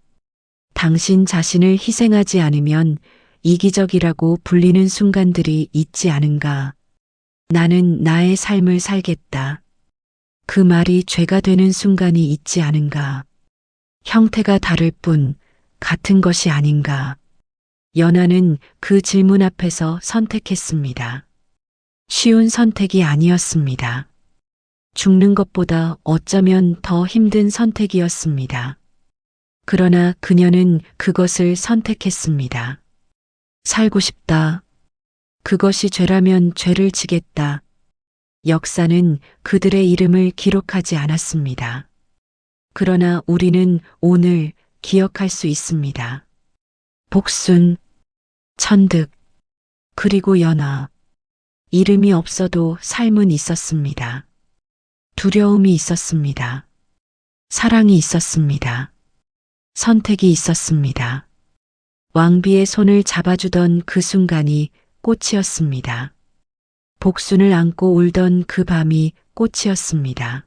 당신 자신을 희생하지 않으면 이기적이라고 불리는 순간들이 있지 않은가. 나는 나의 삶을 살겠다. 그 말이 죄가 되는 순간이 있지 않은가. 형태가 다를 뿐 같은 것이 아닌가. 연하는 그 질문 앞에서 선택했습니다. 쉬운 선택이 아니었습니다. 죽는 것보다 어쩌면 더 힘든 선택이었습니다. 그러나 그녀는 그것을 선택했습니다. 살고 싶다. 그것이 죄라면 죄를 지겠다. 역사는 그들의 이름을 기록하지 않았습니다. 그러나 우리는 오늘 기억할 수 있습니다. 복순, 천득, 그리고 연하. 이름이 없어도 삶은 있었습니다. 두려움이 있었습니다. 사랑이 있었습니다. 선택이 있었습니다. 왕비의 손을 잡아주던 그 순간이 꽃이었습니다. 복순을 안고 울던 그 밤이 꽃이었습니다.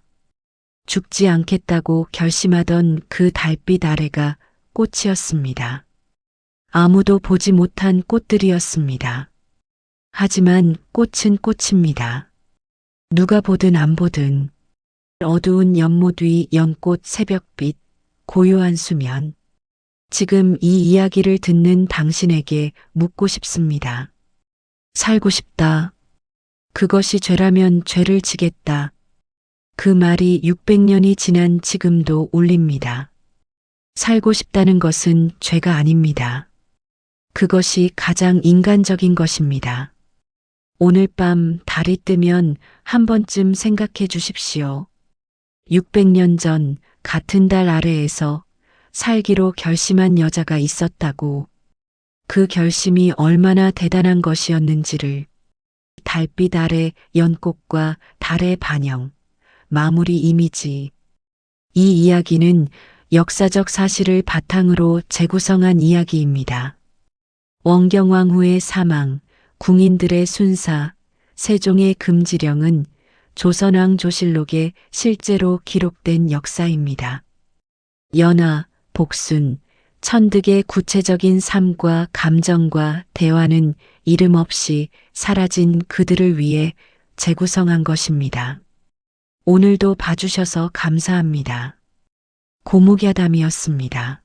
죽지 않겠다고 결심하던 그 달빛 아래가 꽃이었습니다. 아무도 보지 못한 꽃들이었습니다. 하지만 꽃은 꽃입니다. 누가 보든 안 보든. 어두운 연못 위 연꽃 새벽빛, 고요한 수면. 지금 이 이야기를 듣는 당신에게 묻고 싶습니다. 살고 싶다. 그것이 죄라면 죄를 지겠다. 그 말이 600년이 지난 지금도 울립니다. 살고 싶다는 것은 죄가 아닙니다. 그것이 가장 인간적인 것입니다. 오늘 밤 달이 뜨면 한 번쯤 생각해 주십시오. 600년 전 같은 달 아래에서 살기로 결심한 여자가 있었다고. 그 결심이 얼마나 대단한 것이었는지를. 달빛 아래 연꽃과 달의 반영, 마무리 이미지. 이 이야기는 역사적 사실을 바탕으로 재구성한 이야기입니다. 원경왕후의 사망, 궁인들의 순사, 세종의 금지령은 조선왕조실록에 실제로 기록된 역사입니다. 연하, 복순, 천득의 구체적인 삶과 감정과 대화는 이름 없이 사라진 그들을 위해 재구성한 것입니다. 오늘도 봐주셔서 감사합니다. 고무야담이었습니다.